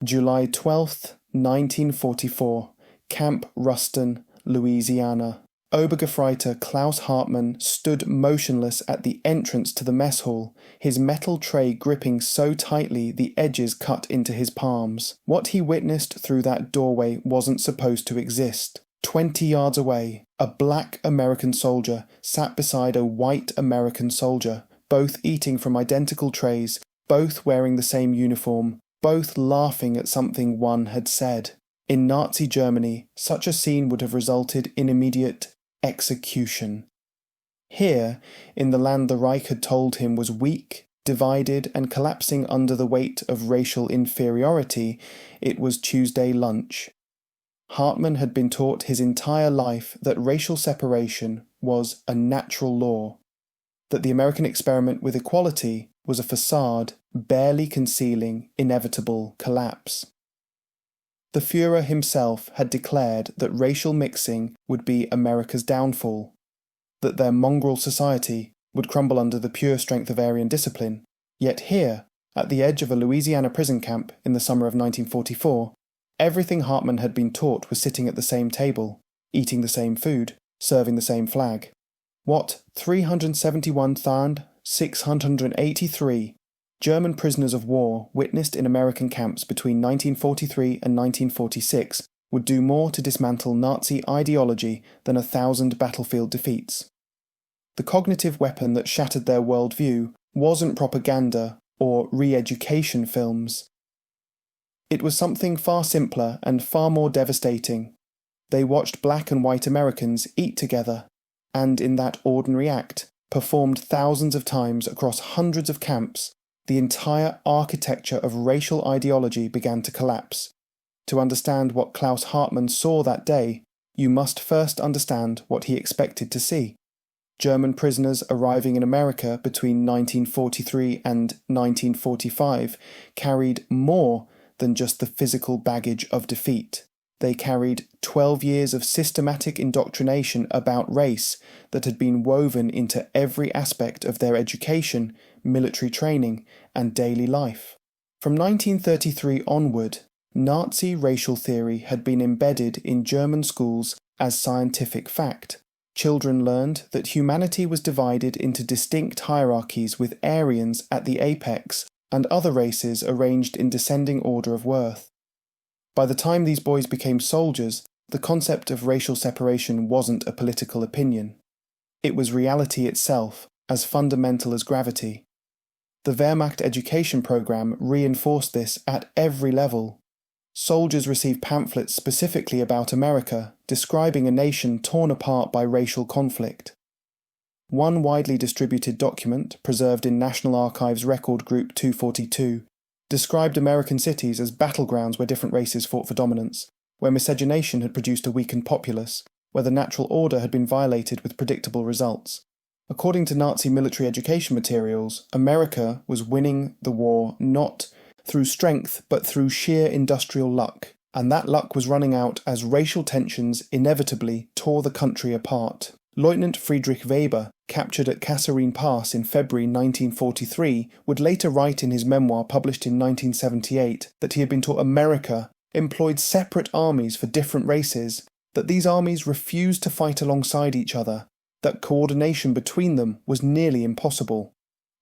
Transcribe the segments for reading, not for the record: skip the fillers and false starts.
July 12th, 1944, Camp Ruston, Louisiana. Obergefreiter Klaus Hartmann stood motionless at the entrance to the mess hall, his metal tray gripping so tightly the edges cut into his palms. What he witnessed through that doorway wasn't supposed to exist. 20 yards away, a black American soldier sat beside a white American soldier, both eating from identical trays, both wearing the same uniform, both laughing at something one had said. In Nazi Germany, such a scene would have resulted in immediate execution. Here, in the land the Reich had told him was weak, divided and collapsing under the weight of racial inferiority, it was Tuesday lunch. Hartmann had been taught his entire life that racial separation was a natural law, that the American experiment with equality was a facade barely concealing inevitable collapse. The Führer himself had declared that racial mixing would be America's downfall, that their mongrel society would crumble under the pure strength of Aryan discipline. Yet here, at the edge of a Louisiana prison camp in the summer of 1944, everything Hartmann had been taught was sitting at the same table, eating the same food, serving the same flag. What 371,683 German prisoners of war witnessed in American camps between 1943 and 1946 would do more to dismantle Nazi ideology than 1,000 battlefield defeats. The cognitive weapon that shattered their worldview wasn't propaganda or re-education films. It was something far simpler and far more devastating. They watched black and white Americans eat together, and in that ordinary act, performed thousands of times across hundreds of camps, the entire architecture of racial ideology began to collapse. To understand what Klaus Hartmann saw that day, you must first understand what he expected to see. German prisoners arriving in America between 1943 and 1945 carried more than just the physical baggage of defeat. They carried 12 years of systematic indoctrination about race that had been woven into every aspect of their education, military training, and daily life. From 1933 onward, Nazi racial theory had been embedded in German schools as scientific fact. Children learned that humanity was divided into distinct hierarchies with Aryans at the apex and other races arranged in descending order of worth. By the time these boys became soldiers, the concept of racial separation wasn't a political opinion. It was reality itself, as fundamental as gravity. The Wehrmacht education program reinforced this at every level. Soldiers received pamphlets specifically about America, describing a nation torn apart by racial conflict. One widely distributed document, preserved in National Archives Record Group 242, described American cities as battlegrounds where different races fought for dominance, where miscegenation had produced a weakened populace, where the natural order had been violated with predictable results. According to Nazi military education materials, America was winning the war not through strength but through sheer industrial luck, and that luck was running out as racial tensions inevitably tore the country apart. Lieutenant Friedrich Weber, captured at Kasserine Pass in February 1943, would later write in his memoir published in 1978 that he had been taught America employed separate armies for different races, that these armies refused to fight alongside each other, that coordination between them was nearly impossible.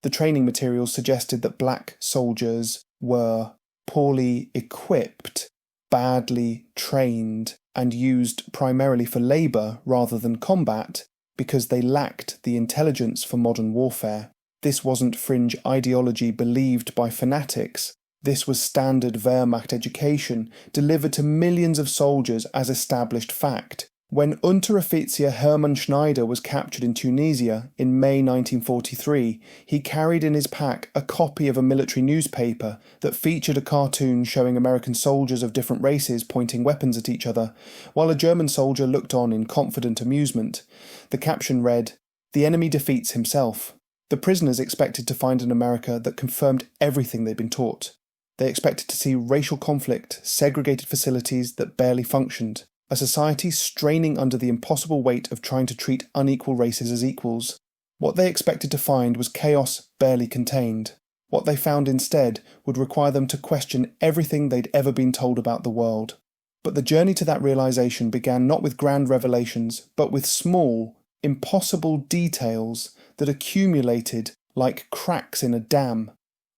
The training materials suggested that black soldiers were poorly equipped, badly trained, and used primarily for labour rather than combat because they lacked the intelligence for modern warfare. This wasn't fringe ideology believed by fanatics. This was standard Wehrmacht education delivered to millions of soldiers as established fact. When Unteroffizier Hermann Schneider was captured in Tunisia in May 1943, he carried in his pack a copy of a military newspaper that featured a cartoon showing American soldiers of different races pointing weapons at each other, while a German soldier looked on in confident amusement. The caption read, "The enemy defeats himself." The prisoners expected to find an America that confirmed everything they'd been taught. They expected to see racial conflict, segregated facilities that barely functioned, a society straining under the impossible weight of trying to treat unequal races as equals. What they expected to find was chaos barely contained. What they found instead would require them to question everything they'd ever been told about the world. But the journey to that realization began not with grand revelations, but with small, impossible details that accumulated like cracks in a dam.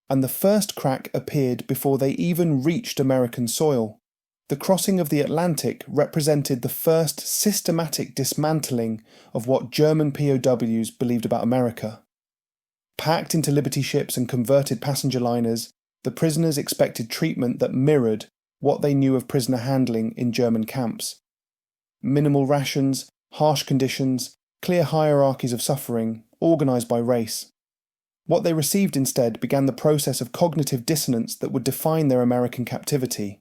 And the first crack appeared before they even reached American soil. The crossing of the Atlantic represented the first systematic dismantling of what German POWs believed about America. Packed into Liberty ships and converted passenger liners, the prisoners expected treatment that mirrored what they knew of prisoner handling in German camps. Minimal rations, harsh conditions, clear hierarchies of suffering, organised by race. What they received instead began the process of cognitive dissonance that would define their American captivity.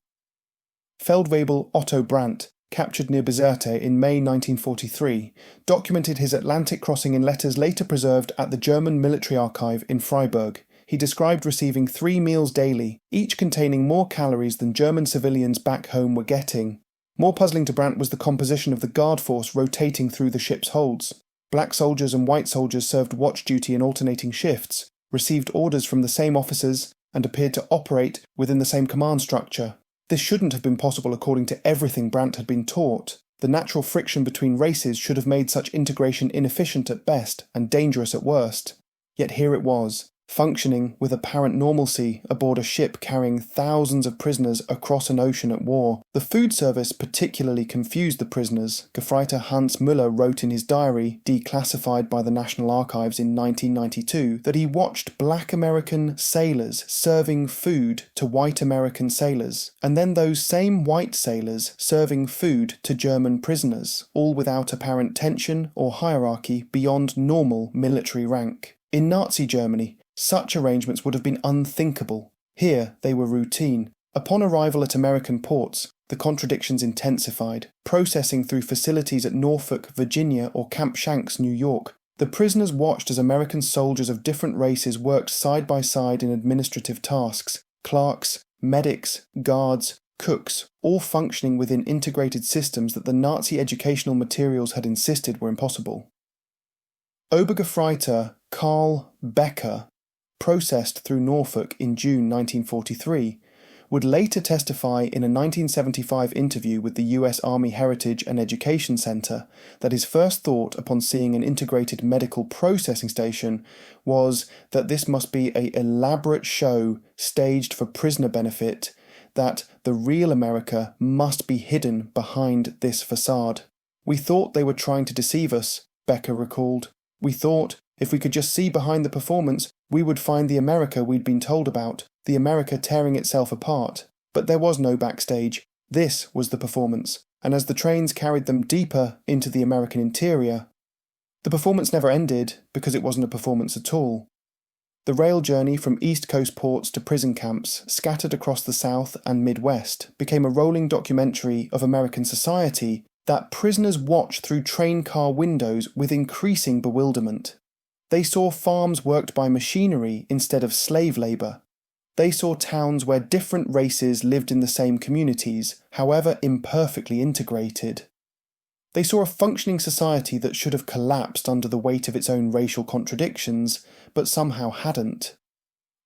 Feldwebel Otto Brandt, captured near Bizerte in May 1943, documented his Atlantic crossing in letters later preserved at the German military archive in Freiburg. He described receiving 3 meals daily, each containing more calories than German civilians back home were getting. More puzzling to Brandt was the composition of the guard force rotating through the ship's holds. Black soldiers and white soldiers served watch duty in alternating shifts, received orders from the same officers, and appeared to operate within the same command structure. This shouldn't have been possible according to everything Brandt had been taught. The natural friction between races should have made such integration inefficient at best and dangerous at worst. Yet here it was, functioning with apparent normalcy aboard a ship carrying thousands of prisoners across an ocean at war. The food service particularly confused the prisoners. Gefreiter Hans Müller wrote in his diary, declassified by the National Archives in 1992, that he watched black American sailors serving food to white American sailors, and then those same white sailors serving food to German prisoners, all without apparent tension or hierarchy beyond normal military rank. In Nazi Germany, such arrangements would have been unthinkable. Here they were routine. Upon arrival at American ports, the contradictions intensified. Processing through facilities at Norfolk, Virginia or Camp Shanks, New York, the prisoners watched as American soldiers of different races worked side by side in administrative tasks. Clerks, medics, guards, cooks, all functioning within integrated systems that the Nazi educational materials had insisted were impossible. Obergefreiter Karl Becker, processed through Norfolk in June 1943, would later testify in a 1975 interview with the US Army Heritage and Education Center that his first thought upon seeing an integrated medical processing station was that this must be an elaborate show staged for prisoner benefit, that the real America must be hidden behind this facade. "We thought they were trying to deceive us," Becker recalled. "We thought if we could just see behind the performance, we would find the America we'd been told about, the America tearing itself apart. But there was no backstage. This was the performance, and as the trains carried them deeper into the American interior, the performance never ended because it wasn't a performance at all. The rail journey from East Coast ports to prison camps, scattered across the South and Midwest, became a rolling documentary of American society that prisoners watched through train car windows with increasing bewilderment. They saw farms worked by machinery instead of slave labour. They saw towns where different races lived in the same communities, however imperfectly integrated. They saw a functioning society that should have collapsed under the weight of its own racial contradictions, but somehow hadn't.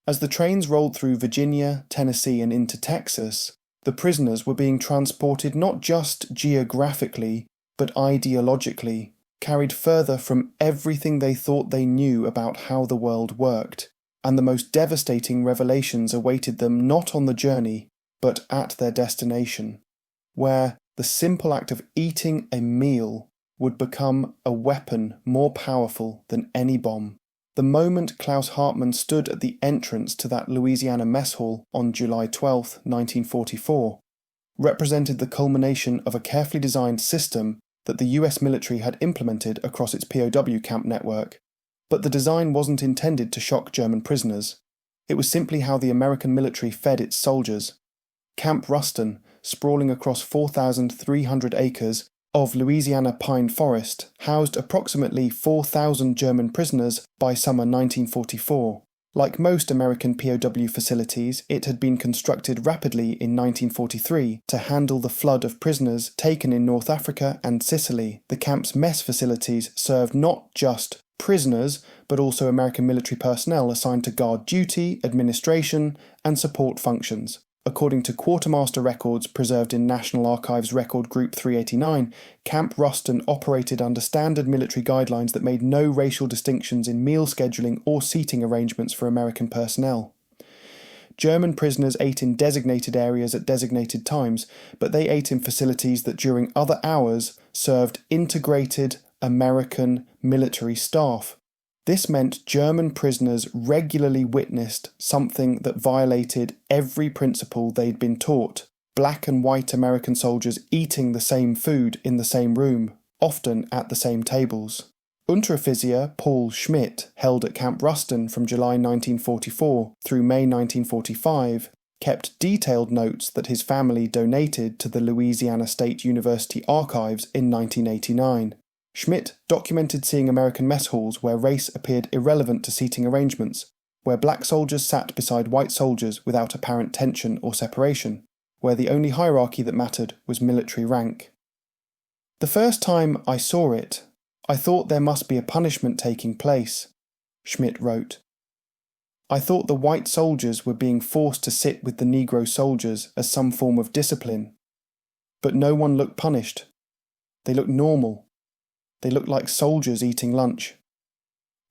As the trains rolled through Virginia, Tennessee and into Texas, the prisoners were being transported not just geographically, but ideologically, carried further from everything they thought they knew about how the world worked, and the most devastating revelations awaited them not on the journey, but at their destination, where the simple act of eating a meal would become a weapon more powerful than any bomb. The moment Klaus Hartmann stood at the entrance to that Louisiana mess hall on July 12, 1944, represented the culmination of a carefully designed system that the US military had implemented across its POW camp network. But the design wasn't intended to shock German prisoners. It was simply how the American military fed its soldiers. Camp Ruston, sprawling across 4,300 acres of Louisiana pine forest, housed approximately 4,000 German prisoners by summer 1944. Like most American POW facilities, it had been constructed rapidly in 1943 to handle the flood of prisoners taken in North Africa and Sicily. The camp's mess facilities served not just prisoners, but also American military personnel assigned to guard duty, administration, and support functions. According to quartermaster records preserved in National Archives Record Group 389, Camp Ruston operated under standard military guidelines that made no racial distinctions in meal scheduling or seating arrangements for American personnel. German prisoners ate in designated areas at designated times, but they ate in facilities that during other hours served integrated American military staff. This meant German prisoners regularly witnessed something that violated every principle they'd been taught: black and white American soldiers eating the same food in the same room, often at the same tables. Unteroffizier Paul Schmidt, held at Camp Ruston from July 1944 through May 1945, kept detailed notes that his family donated to the Louisiana State University archives in 1989. Schmidt documented seeing American mess halls where race appeared irrelevant to seating arrangements, where black soldiers sat beside white soldiers without apparent tension or separation, where the only hierarchy that mattered was military rank. "The first time I saw it, I thought there must be a punishment taking place," Schmidt wrote. "I thought the white soldiers were being forced to sit with the Negro soldiers as some form of discipline. But no one looked punished. They looked normal. They looked like soldiers eating lunch."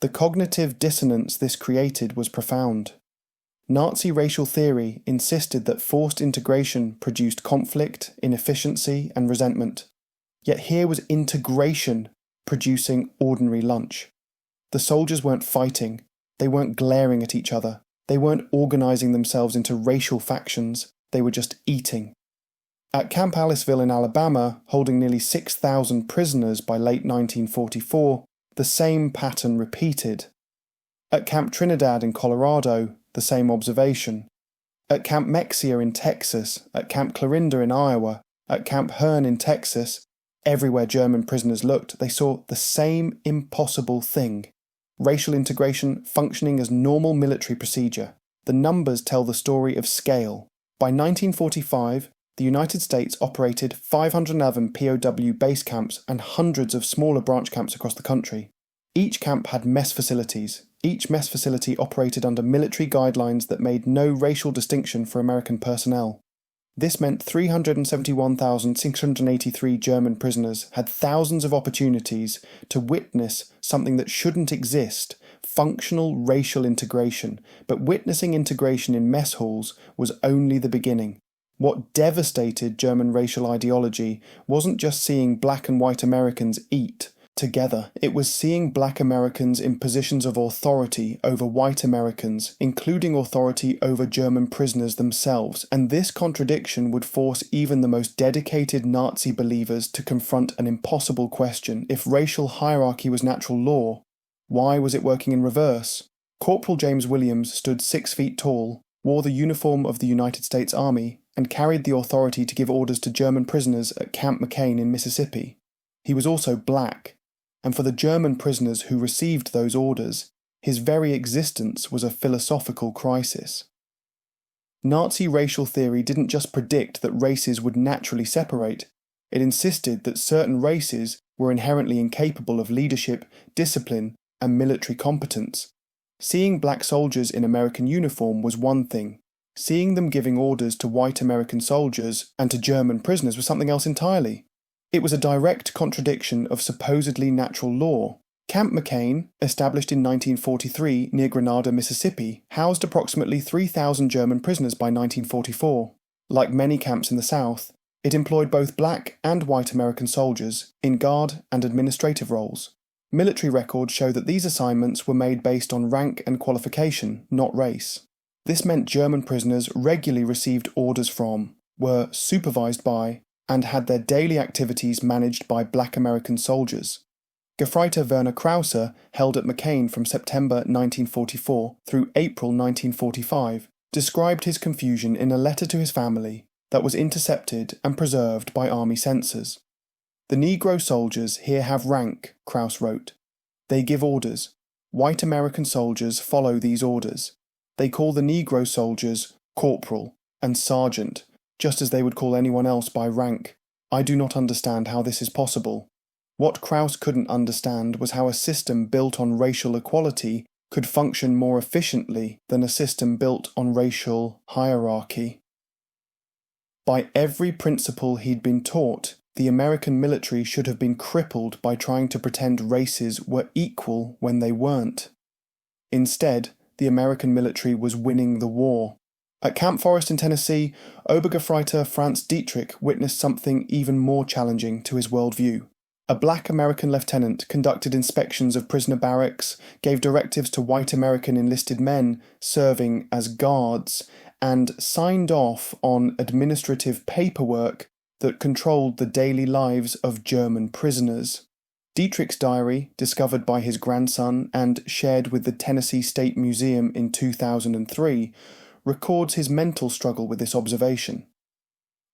The cognitive dissonance this created was profound. Nazi racial theory insisted that forced integration produced conflict, inefficiency, and resentment. Yet here was integration producing ordinary lunch. The soldiers weren't fighting, they weren't glaring at each other, they weren't organising themselves into racial factions, they were just eating. At Camp Aliceville in Alabama, holding nearly 6,000 prisoners by late 1944, the same pattern repeated. At Camp Trinidad in Colorado, the same observation. At Camp Mexia in Texas, at Camp Clarinda in Iowa, at Camp Hearn in Texas, everywhere German prisoners looked, they saw the same impossible thing: racial integration functioning as normal military procedure. The numbers tell the story of scale. By 1945, the United States operated 511 POW base camps and hundreds of smaller branch camps across the country. Each camp had mess facilities. Each mess facility operated under military guidelines that made no racial distinction for American personnel. This meant 371,683 German prisoners had thousands of opportunities to witness something that shouldn't exist: functional racial integration. But witnessing integration in mess halls was only the beginning. What devastated German racial ideology wasn't just seeing black and white Americans eat together, it was seeing black Americans in positions of authority over white Americans, including authority over German prisoners themselves, and this contradiction would force even the most dedicated Nazi believers to confront an impossible question: if racial hierarchy was natural law, why was it working in reverse? Corporal James Williams stood 6 feet tall, wore the uniform of the United States Army, and carried the authority to give orders to German prisoners at Camp McCain in Mississippi. He was also black, and for the German prisoners who received those orders, his very existence was a philosophical crisis. Nazi racial theory didn't just predict that races would naturally separate, it insisted that certain races were inherently incapable of leadership, discipline, and military competence. Seeing black soldiers in American uniform was one thing. Seeing them giving orders to white American soldiers and to German prisoners was something else entirely. It was a direct contradiction of supposedly natural law. Camp McCain, established in 1943 near Grenada, Mississippi, housed approximately 3,000 German prisoners by 1944. Like many camps in the South, it employed both black and white American soldiers in guard and administrative roles. Military records show that these assignments were made based on rank and qualification, not race. This meant German prisoners regularly received orders from, were supervised by, and had their daily activities managed by black American soldiers. Gefreiter Werner Krause, held at McCain from September 1944 through April 1945, described his confusion in a letter to his family that was intercepted and preserved by army censors. "The Negro soldiers here have rank," Krause wrote. "They give orders. White American soldiers follow these orders. They call the Negro soldiers corporal and sergeant, just as they would call anyone else by rank. I do not understand how this is possible. What Krauss couldn't understand was how a system built on racial equality could function more efficiently than a system built on racial hierarchy. By every principle he'd been taught, the American military should have been crippled by trying to pretend races were equal when they weren't. Instead, the American military was winning the war. At Camp Forest in Tennessee, Obergefreiter Franz Dietrich witnessed something even more challenging to his worldview. A black American lieutenant conducted inspections of prisoner barracks, gave directives to white American enlisted men serving as guards, and signed off on administrative paperwork that controlled the daily lives of German prisoners. Dietrich's diary, discovered by his grandson and shared with the Tennessee State Museum in 2003, records his mental struggle with this observation.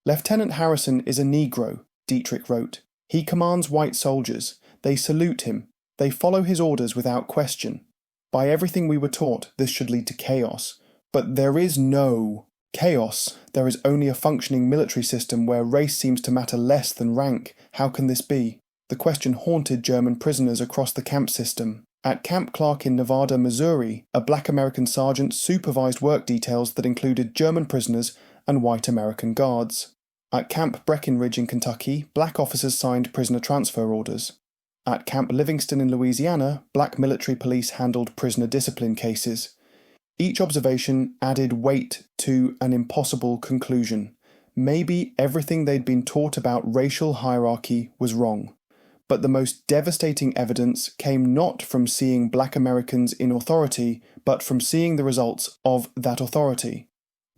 Lieutenant Harrison is a Negro, Dietrich wrote. He commands white soldiers. They salute him. They follow his orders without question. By everything we were taught, this should lead to chaos. But there is no chaos. There is only a functioning military system where race seems to matter less than rank. How can this be? The question haunted German prisoners across the camp system. At Camp Clark in Nevada, Missouri, a black American sergeant supervised work details that included German prisoners and white American guards. At Camp Breckinridge in Kentucky, black officers signed prisoner transfer orders. At Camp Livingston in Louisiana, black military police handled prisoner discipline cases. Each observation added weight to an impossible conclusion. Maybe everything they'd been taught about racial hierarchy was wrong. But the most devastating evidence came not from seeing black Americans in authority, but from seeing the results of that authority.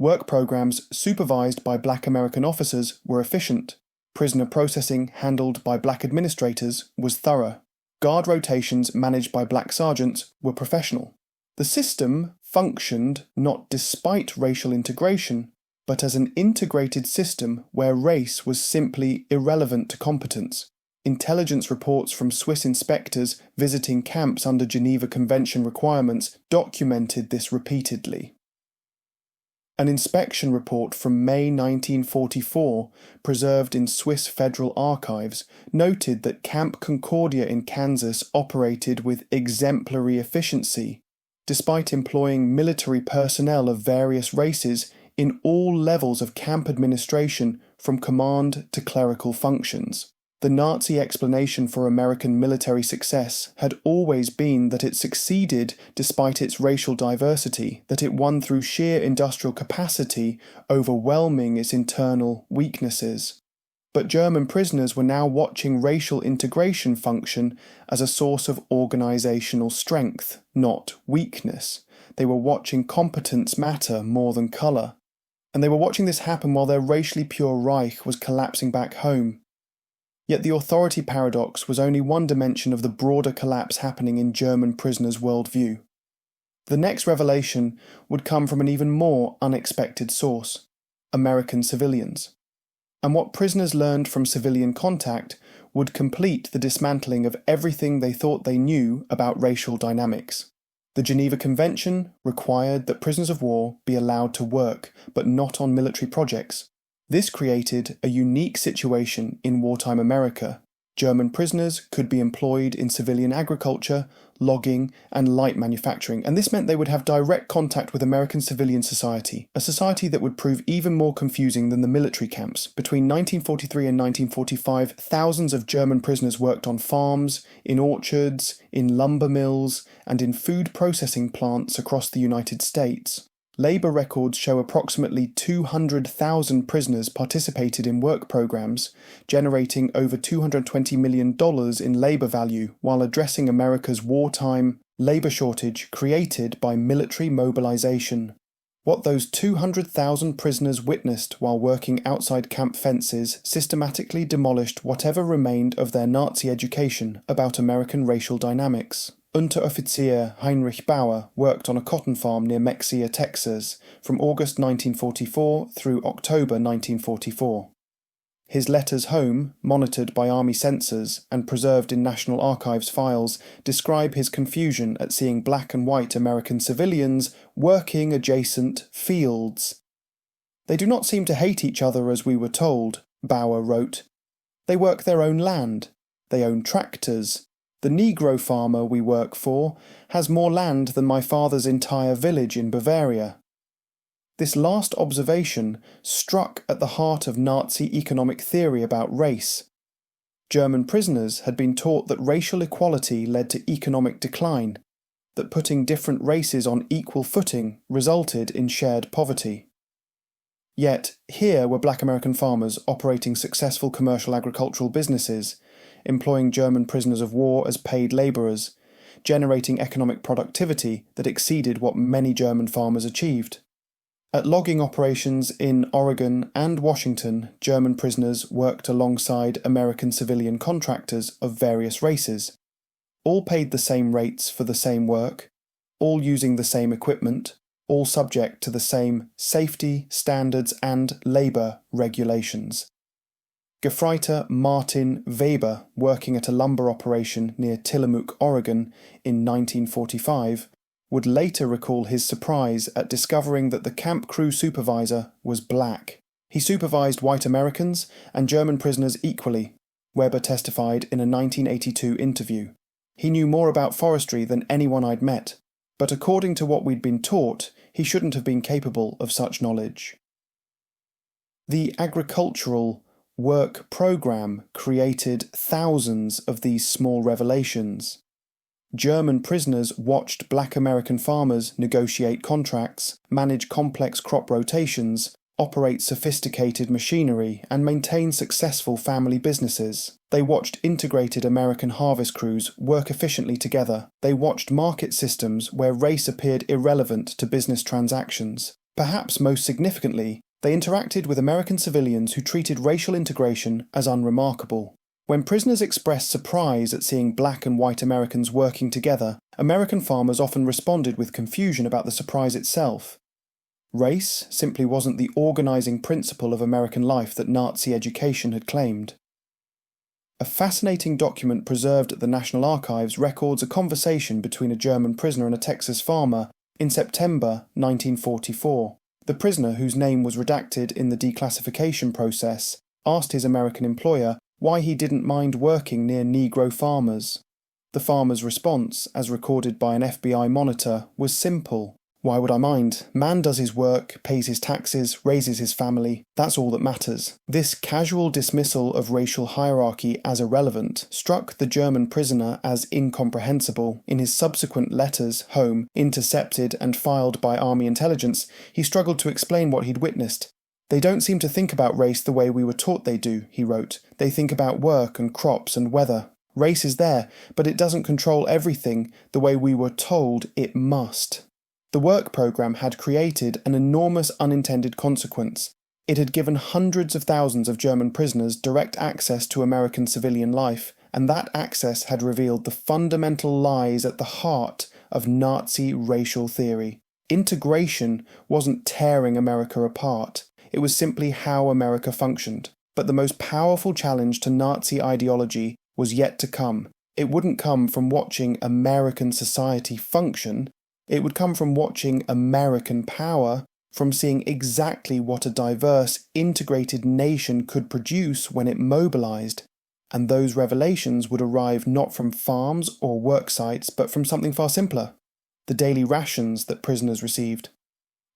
Work programs supervised by black American officers were efficient. Prisoner processing handled by black administrators was thorough. Guard rotations managed by black sergeants were professional. The system functioned not despite racial integration, but as an integrated system where race was simply irrelevant to competence. Intelligence reports from Swiss inspectors visiting camps under Geneva Convention requirements documented this repeatedly. An inspection report from May 1944, preserved in Swiss Federal Archives, noted that Camp Concordia in Kansas operated with exemplary efficiency, despite employing military personnel of various races in all levels of camp administration from command to clerical functions. The Nazi explanation for American military success had always been that it succeeded despite its racial diversity, that it won through sheer industrial capacity, overwhelming its internal weaknesses. But German prisoners were now watching racial integration function as a source of organizational strength, not weakness. They were watching competence matter more than color. And they were watching this happen while their racially pure Reich was collapsing back home. Yet the authority paradox was only one dimension of the broader collapse happening in German prisoners' worldview. The next revelation would come from an even more unexpected source: American civilians. And what prisoners learned from civilian contact would complete the dismantling of everything they thought they knew about racial dynamics. The Geneva Convention required that prisoners of war be allowed to work, but not on military projects. This created a unique situation in wartime America. German prisoners could be employed in civilian agriculture, logging, and light manufacturing, and this meant they would have direct contact with American civilian society, a society that would prove even more confusing than the military camps. Between 1943 and 1945, thousands of German prisoners worked on farms, in orchards, in lumber mills, and in food processing plants across the United States. Labour records show approximately 200,000 prisoners participated in work programs, generating over $220 million in labour value while addressing America's wartime labour shortage created by military mobilisation. What those 200,000 prisoners witnessed while working outside camp fences systematically demolished whatever remained of their Nazi education about American racial dynamics. Unteroffizier Heinrich Bauer worked on a cotton farm near Mexia, Texas, from August 1944 through October 1944. His letters home, monitored by Army censors and preserved in National Archives files, describe his confusion at seeing black and white American civilians working adjacent fields. "They do not seem to hate each other as we were told," Bauer wrote. "They work their own land. They own tractors. The Negro farmer we work for has more land than my father's entire village in Bavaria. This last observation struck at the heart of Nazi economic theory about race. German prisoners had been taught that racial equality led to economic decline, that putting different races on equal footing resulted in shared poverty. Yet, here were black American farmers operating successful commercial agricultural businesses, employing German prisoners of war as paid labourers, generating economic productivity that exceeded what many German farmers achieved. At logging operations in Oregon and Washington, German prisoners worked alongside American civilian contractors of various races, all paid the same rates for the same work, all using the same equipment, all subject to the same safety, standards and labour regulations. Gefreiter Martin Weber, working at a lumber operation near Tillamook, Oregon in 1945, would later recall his surprise at discovering that the camp crew supervisor was black. He supervised white Americans and German prisoners equally, Weber testified in a 1982 interview. He knew more about forestry than anyone I'd met, but according to what we'd been taught, he shouldn't have been capable of such knowledge. The agricultural work program created thousands of these small revelations. German prisoners watched black American farmers negotiate contracts, manage complex crop rotations, operate sophisticated machinery, and maintain successful family businesses. They watched integrated American harvest crews work efficiently together. They watched market systems where race appeared irrelevant to business transactions. Perhaps most significantly, they interacted with American civilians who treated racial integration as unremarkable. When prisoners expressed surprise at seeing black and white Americans working together, American farmers often responded with confusion about the surprise itself. Race simply wasn't the organising principle of American life that Nazi education had claimed. A fascinating document preserved at the National Archives records a conversation between a German prisoner and a Texas farmer in September 1944. The prisoner, whose name was redacted in the declassification process, asked his American employer why he didn't mind working near Negro farmers. The farmer's response, as recorded by an FBI monitor, was simple. Why would I mind? Man does his work, pays his taxes, raises his family. That's all that matters. This casual dismissal of racial hierarchy as irrelevant struck the German prisoner as incomprehensible. In his subsequent letters home, intercepted and filed by Army intelligence, he struggled to explain what he'd witnessed. They don't seem to think about race the way we were taught they do, he wrote. They think about work and crops and weather. Race is there, but it doesn't control everything the way we were told it must. The work program had created an enormous unintended consequence. It had given hundreds of thousands of German prisoners direct access to American civilian life, and that access had revealed the fundamental lies at the heart of Nazi racial theory. Integration wasn't tearing America apart. It was simply how America functioned. But the most powerful challenge to Nazi ideology was yet to come. It wouldn't come from watching American society function. It would come from watching American power, from seeing exactly what a diverse, integrated nation could produce when it mobilized. And those revelations would arrive not from farms or work sites, but from something far simpler: the daily rations that prisoners received.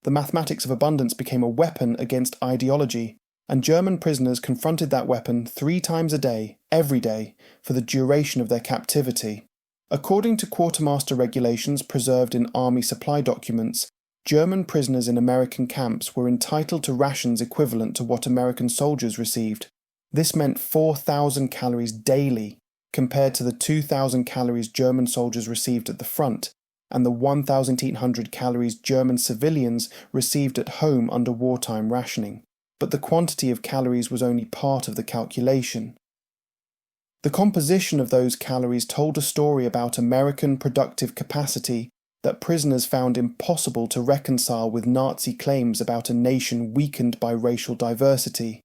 The mathematics of abundance became a weapon against ideology, and German prisoners confronted that weapon 3 times a day, every day, for the duration of their captivity. According to quartermaster regulations preserved in army supply documents, German prisoners in American camps were entitled to rations equivalent to what American soldiers received. This meant 4,000 calories daily, compared to the 2,000 calories German soldiers received at the front, and the 1,800 calories German civilians received at home under wartime rationing. But the quantity of calories was only part of the calculation. The composition of those calories told a story about American productive capacity that prisoners found impossible to reconcile with Nazi claims about a nation weakened by racial diversity.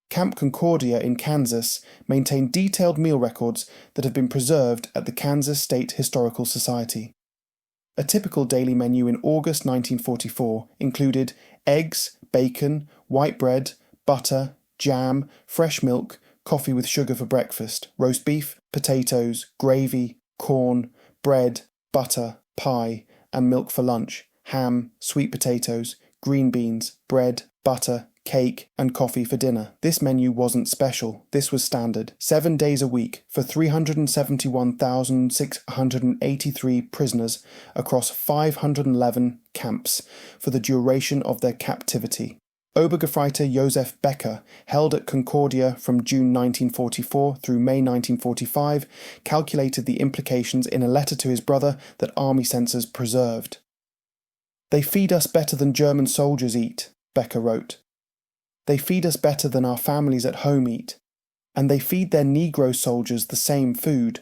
Camp Concordia in Kansas maintained detailed meal records that have been preserved at the Kansas State Historical Society. A typical daily menu in August 1944 included eggs, bacon, white bread, butter, jam, fresh milk, coffee with sugar for breakfast, roast beef, potatoes, gravy, corn, bread, butter, pie, and milk for lunch, ham, sweet potatoes, green beans, bread, butter, cake, and coffee for dinner. This menu wasn't special, this was standard. 7 days a week for 371,683 prisoners across 511 camps for the duration of their captivity. Obergefreiter Josef Becker, held at Concordia from June 1944 through May 1945, calculated the implications in a letter to his brother that army censors preserved. "They feed us better than German soldiers eat," Becker wrote. "They feed us better than our families at home eat, and they feed their Negro soldiers the same food.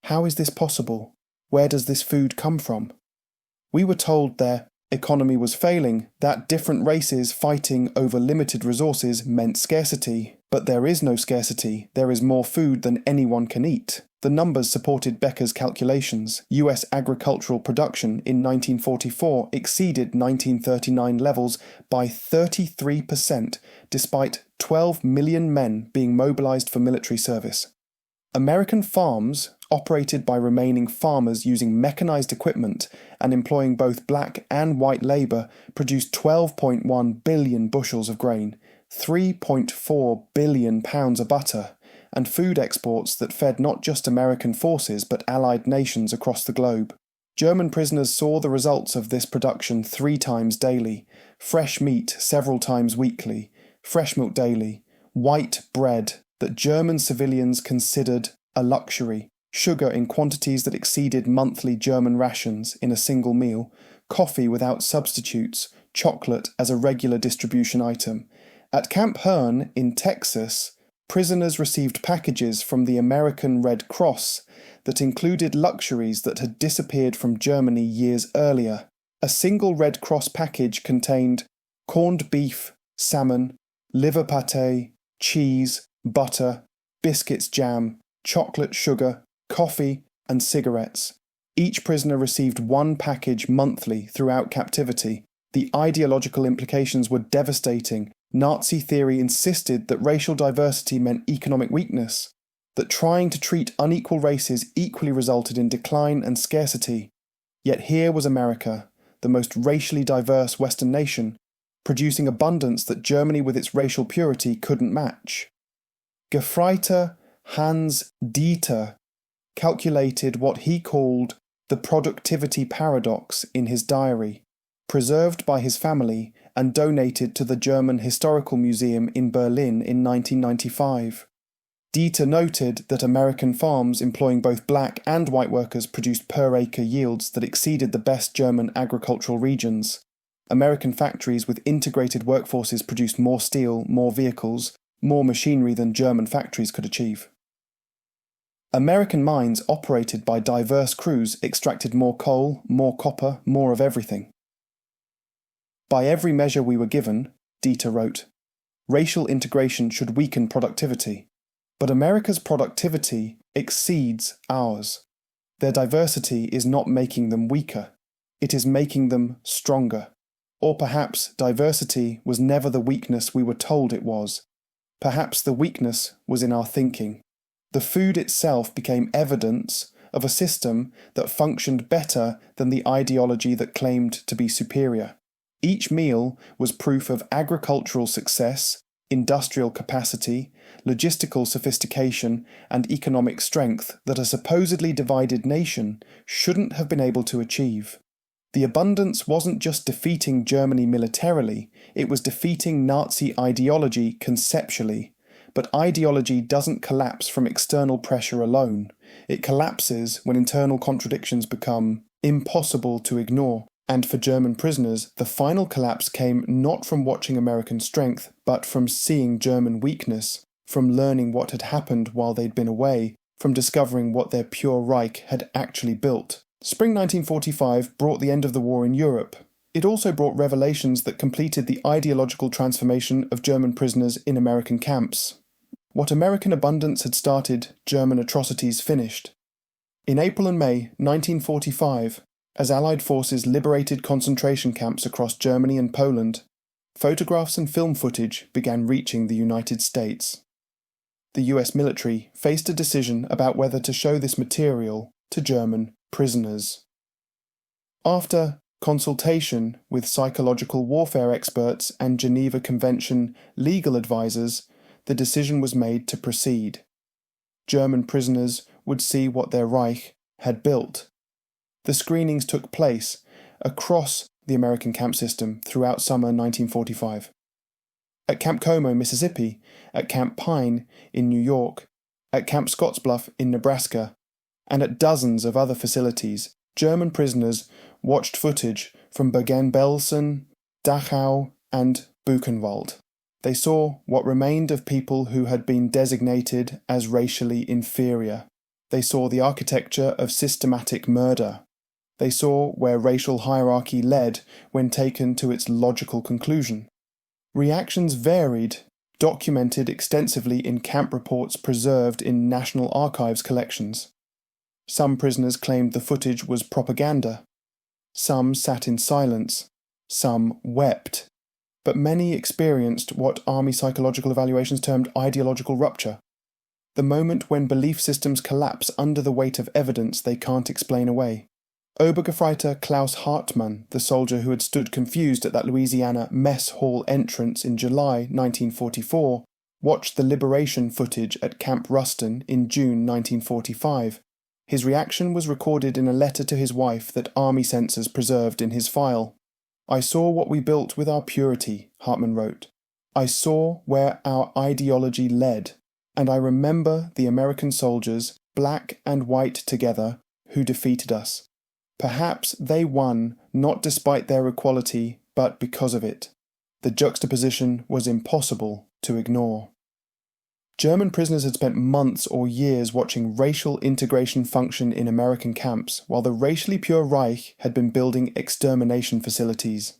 How is this possible? Where does this food come from? We were told their economy was failing, that different races fighting over limited resources meant scarcity, but there is no scarcity, there is more food than anyone can eat." The numbers supported Becker's calculations. US agricultural production in 1944 exceeded 1939 levels by 33%, despite 12 million men being mobilized for military service. American farms, operated by remaining farmers using mechanized equipment and employing both black and white labor, produced 12.1 billion bushels of grain, 3.4 billion pounds of butter, and food exports that fed not just American forces but Allied nations across the globe. German prisoners saw the results of this production 3 times daily, fresh meat several times weekly, fresh milk daily, white bread that German civilians considered a luxury, sugar in quantities that exceeded monthly German rations in a single meal, coffee without substitutes, chocolate as a regular distribution item. At Camp Hearn in Texas, prisoners received packages from the American Red Cross that included luxuries that had disappeared from Germany years earlier. A single Red Cross package contained corned beef, salmon, liver pâté, cheese, butter, biscuits, jam, chocolate, sugar, coffee, and cigarettes. Each prisoner received 1 package monthly throughout captivity. The ideological implications were devastating. Nazi theory insisted that racial diversity meant economic weakness, that trying to treat unequal races equally resulted in decline and scarcity. Yet here was America, the most racially diverse Western nation, producing abundance that Germany with its racial purity couldn't match. Gefreiter Hans Dieter calculated what he called the productivity paradox in his diary, preserved by his family and donated to the German Historical Museum in Berlin in 1995. Dieter noted that American farms employing both black and white workers produced per-acre yields that exceeded the best German agricultural regions. American factories with integrated workforces produced more steel, more vehicles, more machinery than German factories could achieve. American mines operated by diverse crews extracted more coal, more copper, more of everything. By every measure we were given, Dieter wrote, racial integration should weaken productivity. But America's productivity exceeds ours. Their diversity is not making them weaker. It is making them stronger. Or perhaps diversity was never the weakness we were told it was. Perhaps the weakness was in our thinking. The food itself became evidence of a system that functioned better than the ideology that claimed to be superior. Each meal was proof of agricultural success, industrial capacity, logistical sophistication, and economic strength that a supposedly divided nation shouldn't have been able to achieve. The abundance wasn't just defeating Germany militarily, it was defeating Nazi ideology conceptually. But ideology doesn't collapse from external pressure alone. It collapses when internal contradictions become impossible to ignore. And for German prisoners, the final collapse came not from watching American strength, but from seeing German weakness, from learning what had happened while they'd been away, from discovering what their pure Reich had actually built. Spring 1945 brought the end of the war in Europe. It also brought revelations that completed the ideological transformation of German prisoners in American camps. What American abundance had started, German atrocities finished. In April and May 1945, as Allied forces liberated concentration camps across Germany and Poland, photographs and film footage began reaching the United States. the US military faced a decision about whether to show this material to German prisoners. After consultation with psychological warfare experts and Geneva Convention legal advisors, the decision was made to proceed. German prisoners would see what their Reich had built. The screenings took place across the American camp system throughout summer 1945. At Camp Como, Mississippi, at Camp Pine in New York, at Camp Scottsbluff in Nebraska, and at dozens of other facilities, German prisoners watched footage from Bergen-Belsen, Dachau, and Buchenwald. They saw what remained of people who had been designated as racially inferior. They saw the architecture of systematic murder. They saw where racial hierarchy led when taken to its logical conclusion. Reactions varied, documented extensively in camp reports preserved in National Archives collections. Some prisoners claimed the footage was propaganda. Some sat in silence. Some wept. But many experienced what Army psychological evaluations termed ideological rupture. The moment when belief systems collapse under the weight of evidence they can't explain away. Obergefreiter Klaus Hartmann, the soldier who had stood confused at that Louisiana mess hall entrance in July 1944, watched the liberation footage at Camp Ruston in June 1945. His reaction was recorded in a letter to his wife that Army censors preserved in his file. "I saw what we built with our purity," Hartmann wrote. "I saw where our ideology led, and I remember the American soldiers, black and white together, who defeated us. Perhaps they won not despite their equality, but because of it. The juxtaposition was impossible to ignore." German prisoners had spent months or years watching racial integration function in American camps, while the racially pure Reich had been building extermination facilities.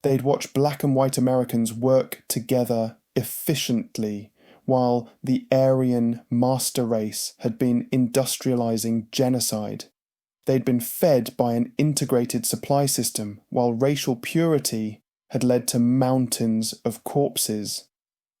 They'd watched black and white Americans work together efficiently, while the Aryan master race had been industrializing genocide. They'd been fed by an integrated supply system, while racial purity had led to mountains of corpses.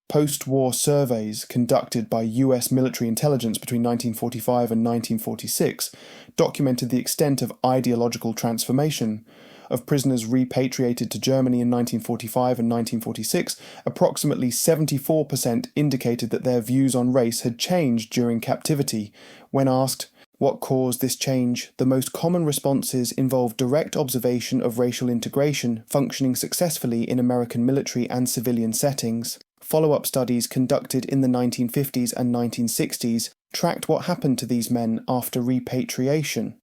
Post-war surveys conducted by US military intelligence between 1945 and 1946 documented the extent of ideological transformation. Of prisoners repatriated to Germany in 1945 and 1946, approximately 74% indicated that their views on race had changed during captivity. When asked what caused this change, the most common responses involved direct observation of racial integration functioning successfully in American military and civilian settings. Follow-up studies conducted in the 1950s and 1960s tracked what happened to these men after repatriation.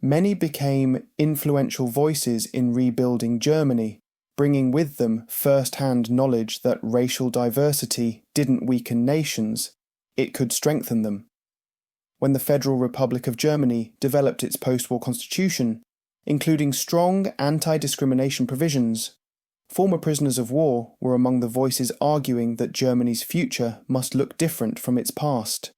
Many became influential voices in rebuilding Germany, bringing with them first-hand knowledge that racial diversity didn't weaken nations, it could strengthen them. When the Federal Republic of Germany developed its post-war constitution, including strong anti-discrimination provisions, former prisoners of war were among the voices arguing that Germany's future must look different from its past.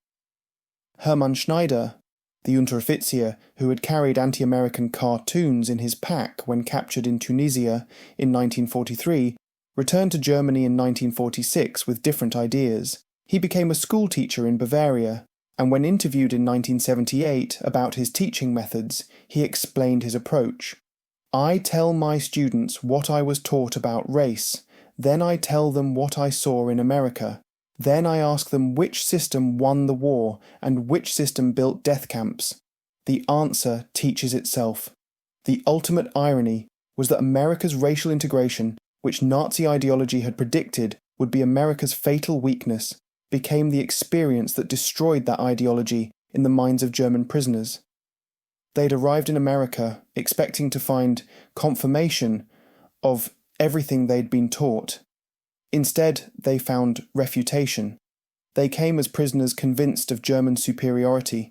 Hermann Schneider, the Unteroffizier who had carried anti-American cartoons in his pack when captured in Tunisia in 1943, returned to Germany in 1946 with different ideas. He became a schoolteacher in Bavaria, and when interviewed in 1978 about his teaching methods, he explained his approach. "I tell my students what I was taught about race, then I tell them what I saw in America. Then I ask them which system won the war and which system built death camps. The answer teaches itself." The ultimate irony was that America's racial integration, which Nazi ideology had predicted would be America's fatal weakness, became the experience that destroyed that ideology in the minds of German prisoners. They'd arrived in America expecting to find confirmation of everything they'd been taught. Instead, they found refutation. They came as prisoners convinced of German superiority.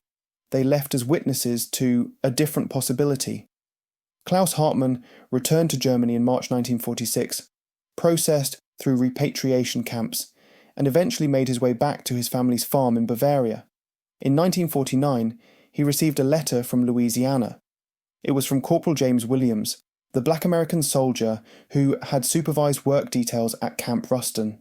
They left as witnesses to a different possibility. Klaus Hartmann returned to Germany in March 1946, processed through repatriation camps, and eventually made his way back to his family's farm in Bavaria. In 1949, he received a letter from Louisiana. It was from Corporal James Williams, the black American soldier who had supervised work details at Camp Ruston.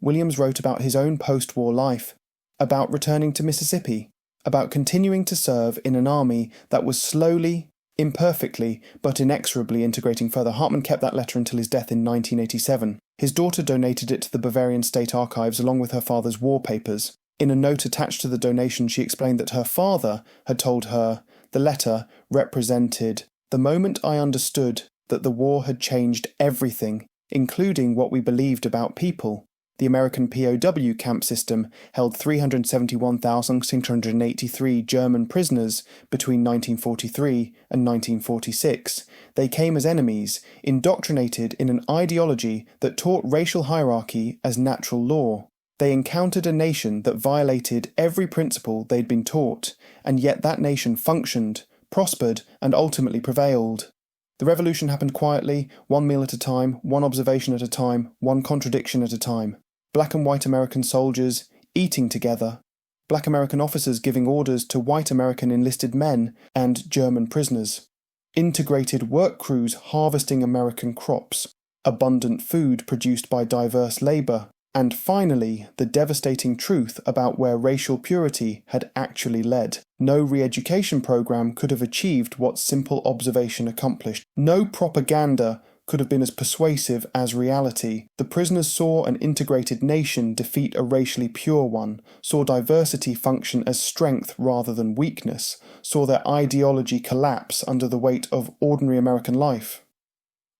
Williams wrote about his own post-war life, about returning to Mississippi, about continuing to serve in an army that was slowly, imperfectly, but inexorably integrating further. Hartmann kept that letter until his death in 1987. His daughter donated it to the Bavarian State Archives along with her father's war papers. In a note attached to the donation, she explained that her father had told her the letter represented the moment I understood that the war had changed everything, including what we believed about people. The American POW camp system held 371,683 German prisoners between 1943 and 1946. They came as enemies, indoctrinated in an ideology that taught racial hierarchy as natural law. They encountered a nation that violated every principle they'd been taught, and yet that nation functioned, prospered, and ultimately prevailed. The revolution happened quietly, one meal at a time, one observation at a time, one contradiction at a time. Black and white American soldiers eating together, black American officers giving orders to white American enlisted men and German prisoners, integrated work crews harvesting American crops, abundant food produced by diverse labour, and finally the devastating truth about where racial purity had actually led. No re-education program could have achieved what simple observation accomplished. No propaganda could have been as persuasive as reality. The prisoners saw an integrated nation defeat a racially pure one, saw diversity function as strength rather than weakness, saw their ideology collapse under the weight of ordinary American life.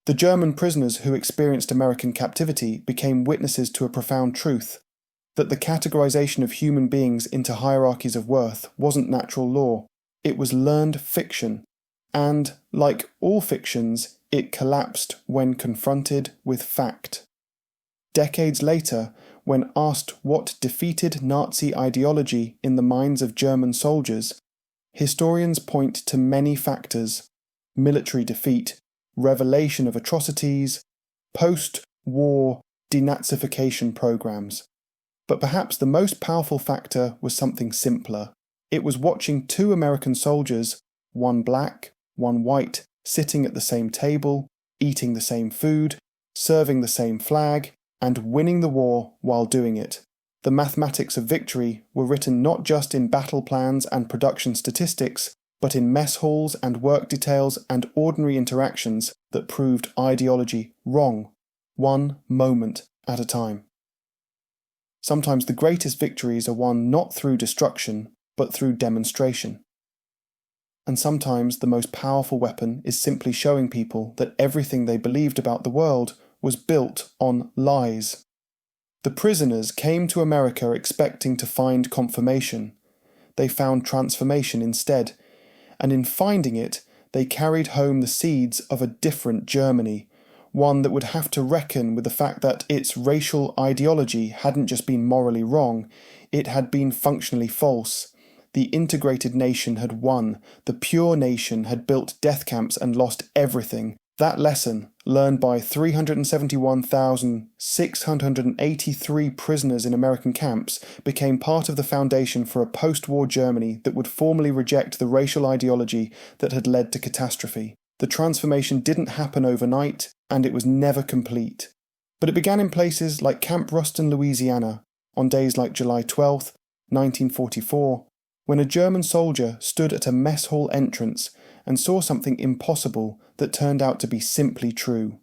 The German prisoners who experienced American captivity became witnesses to a profound truth, that the categorization of human beings into hierarchies of worth wasn't natural law, it was learned fiction, and, like all fictions, it collapsed when confronted with fact. Decades later, when asked what defeated Nazi ideology in the minds of German soldiers, historians point to many factors: military defeat, revelation of atrocities, post-war denazification programs. But perhaps the most powerful factor was something simpler. It was watching two American soldiers, one black, one white, sitting at the same table, eating the same food, serving the same flag, and winning the war while doing it. The mathematics of victory were written not just in battle plans and production statistics, but in mess halls and work details and ordinary interactions that proved ideology wrong, one moment at a time. Sometimes the greatest victories are won not through destruction, but through demonstration. And sometimes the most powerful weapon is simply showing people that everything they believed about the world was built on lies. The prisoners came to America expecting to find confirmation. They found transformation instead, and in finding it, they carried home the seeds of a different Germany, one that would have to reckon with the fact that its racial ideology hadn't just been morally wrong, it had been functionally false. The integrated nation had won. The pure nation had built death camps and lost everything. That lesson, learned by 371,683 prisoners in American camps, became part of the foundation for a post-war Germany that would formally reject the racial ideology that had led to catastrophe. The transformation didn't happen overnight, and it was never complete. But it began in places like Camp Ruston, Louisiana, on days like July 12, 1944, when a German soldier stood at a mess hall entrance and saw something impossible that turned out to be simply true.